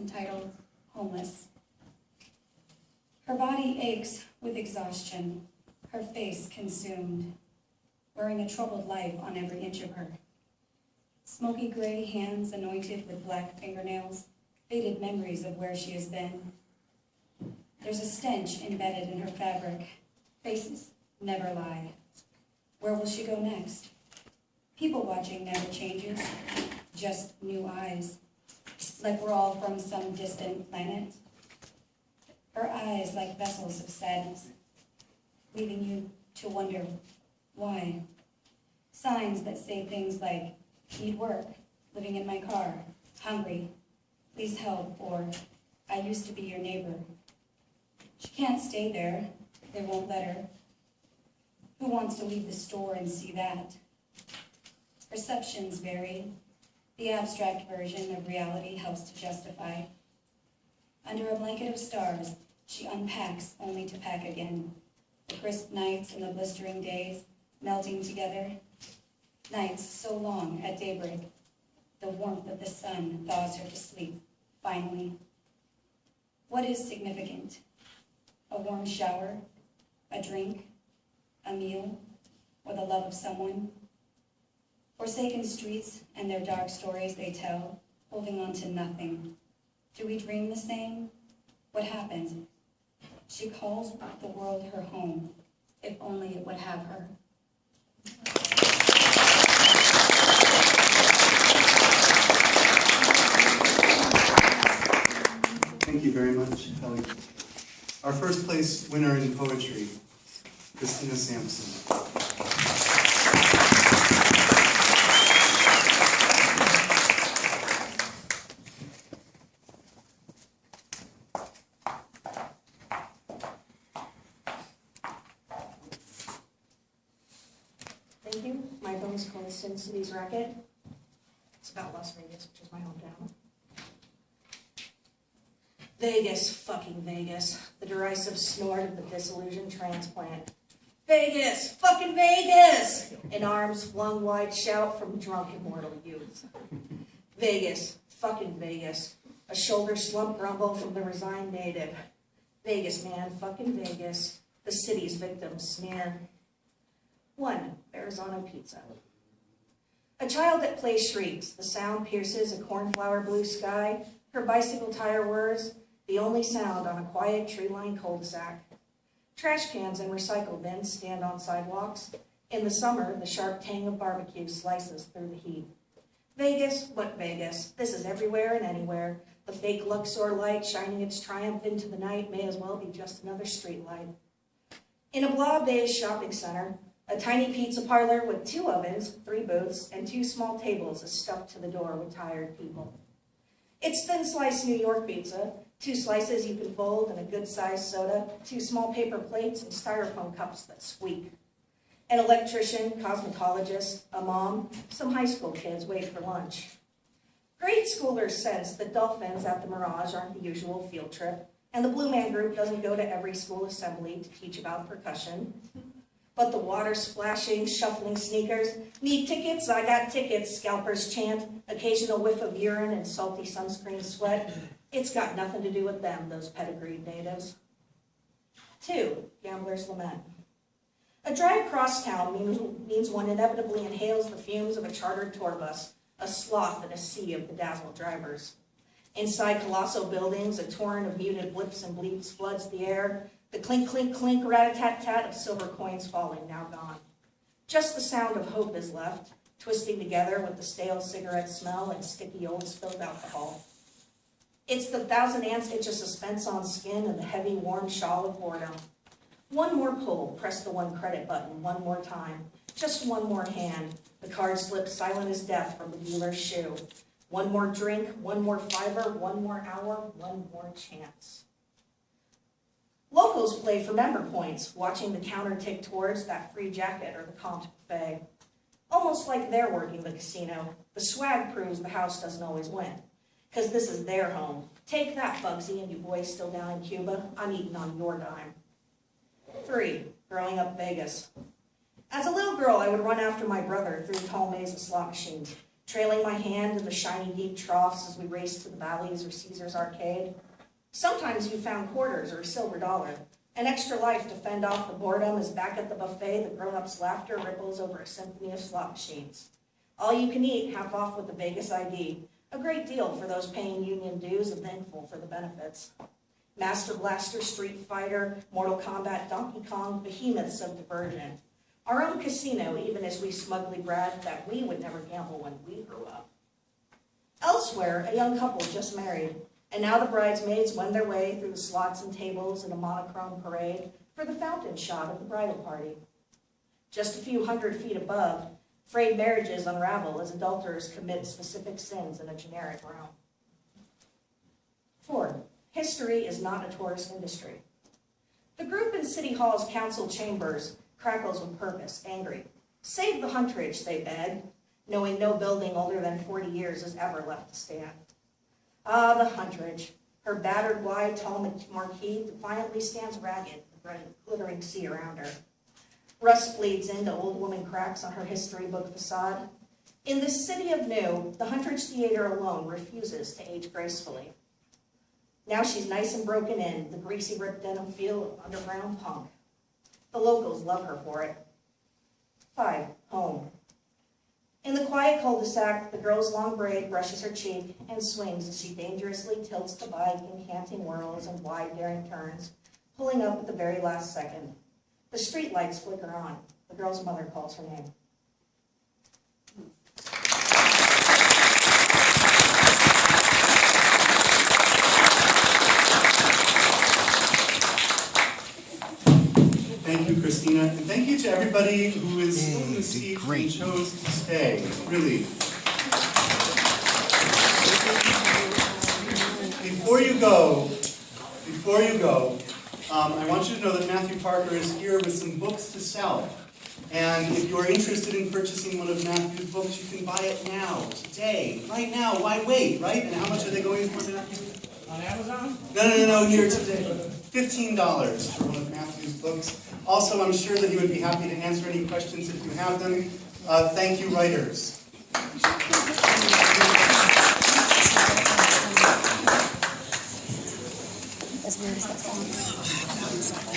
entitled Homeless. Her body aches with exhaustion, her face consumed, wearing a troubled life on every inch of her. Smoky gray hands anointed with black fingernails, faded memories of where she has been. There's a stench embedded in her fabric. Faces never lie. Where will she go next? People watching never changes, just new eyes, like we're all from some distant planet. Her eyes like vessels of sadness, leaving you to wonder why. Signs that say things like, need work, living in my car, hungry, please help, or I used to be your neighbor. She can't stay there, they won't let her. Who wants to leave the store and see that? Perceptions vary. The abstract version of reality helps to justify. Under a blanket of stars, she unpacks only to pack again. The crisp nights and the blistering days melting together. Nights so long at daybreak. The warmth of the sun thaws her to sleep, finally. What is significant? A warm shower, a drink, a meal, or the love of someone? Forsaken streets and their dark stories they tell, holding on to nothing. Do we dream the same? What happens? She calls the world her home, if only it would have her. Thank you very much, Kelly. Our first place winner in poetry, Christina Sampson. Thank you. My poem is called Sin City's Racket. It's about Las Vegas, which is my hometown. Vegas, fucking Vegas. The derisive snort of the disillusioned transplant. Vegas, fucking Vegas! An arms flung wide shout from drunk immortal youth. Vegas, fucking Vegas. A shoulder slump rumble from the resigned native. Vegas, man, fucking Vegas. The city's victims sneer. 1. Verrazano Pizza. A child at play shrieks. The sound pierces a cornflower blue sky. Her bicycle tire whirs, the only sound on a quiet tree-lined cul-de-sac. Trash cans and recycle bins stand on sidewalks. In the summer, the sharp tang of barbecue slices through the heat. Vegas, what Vegas? This is everywhere and anywhere. The fake Luxor light shining its triumph into the night may as well be just another street light. In a blah-beige shopping center, a tiny pizza parlor with 2 ovens, 3 booths, and 2 small tables is stuffed to the door with tired people. It's thin sliced New York pizza, 2 slices you can fold and a good-sized soda, 2 small paper plates and styrofoam cups that squeak. An electrician, cosmetologist, a mom, some high school kids wait for lunch. Grade schoolers sense that dolphins at the Mirage aren't the usual field trip, and the Blue Man Group doesn't go to every school assembly to teach about percussion. But the water-splashing, shuffling sneakers, need tickets, I got tickets, scalpers chant, occasional whiff of urine and salty sunscreen sweat. It's got nothing to do with them, those pedigreed natives. 2, Gambler's Lament. A drive across town means one inevitably inhales the fumes of a chartered tour bus, a sloth in a sea of bedazzled drivers. Inside colossal buildings, a torrent of muted blips and bleeps floods the air, the clink, clink, clink, rat-a-tat-tat of silver coins falling, now gone. Just the sound of hope is left, twisting together with the stale cigarette smell and sticky old spilled alcohol. It's the 1,000 ants itch of suspense on skin and the heavy, warm shawl of boredom. One more pull, press the 1 credit button, one more time. Just one more hand. The card slips silent as death from the dealer's shoe. One more drink, one more fiver, one more hour, one more chance. Locals play for member points, watching the counter tick towards that free jacket or the comped buffet. Almost like they're working the casino. The swag proves the house doesn't always win. Because this is their home. Take that, Bugsy, and you boys still down in Cuba. I'm eating on your dime. 3, growing up Vegas. As a little girl, I would run after my brother through tall maze of slot machines. trailing my hand in the shiny deep troughs as we raced to the Valleys or Caesar's Arcade. Sometimes you found quarters or a silver dollar, an extra life to fend off the boredom as back at the buffet the grown-ups' laughter ripples over a symphony of slot machines. All you can eat, half off with the Vegas ID, a great deal for those paying union dues and thankful for the benefits. Master Blaster, Street Fighter, Mortal Kombat, Donkey Kong, behemoths of diversion. Our own casino, even as we smugly bragged that we would never gamble when we grew up. Elsewhere, a young couple just married, and now the bridesmaids wend their way through the slots and tables in a monochrome parade for the fountain shot of the bridal party. Just a few 100 feet above, frayed marriages unravel as adulterers commit specific sins in a generic realm. 4. History is not a tourist industry. The group in City Hall's council chambers crackles with purpose, angry. Save the Huntridge, they beg, knowing no building older than 40 years is ever left to stand. Ah, the Huntridge. Her battered, wide, tall marquee defiantly stands ragged, the glittering sea around her. Rust bleeds into old woman cracks on her history book facade. In this city of new, the Huntridge Theater alone refuses to age gracefully. Now she's nice and broken in, the greasy ripped denim feel of underground punk. The locals love her for it. 5. Home. In the quiet cul-de-sac, the girl's long braid brushes her cheek and swings as she dangerously tilts the bike in canting whirls and wide daring turns, pulling up at the very last second. The street lights flicker on. The girl's mother calls her name. Thank you, Christina, and thank you to everybody who is still in the seat and chose to stay. Really. Before you go, I want you to know that Matthew Parker is here with some books to sell. And if you are interested in purchasing one of Matthew's books, you can buy it now, today, right now. Why wait, right? And how much are they going for, Matthew? On Amazon? No, here today. $15 for one of Matthew's books. Also, I'm sure that he would be happy to answer any questions if you have them. Thank you, writers. As weird as that sounds.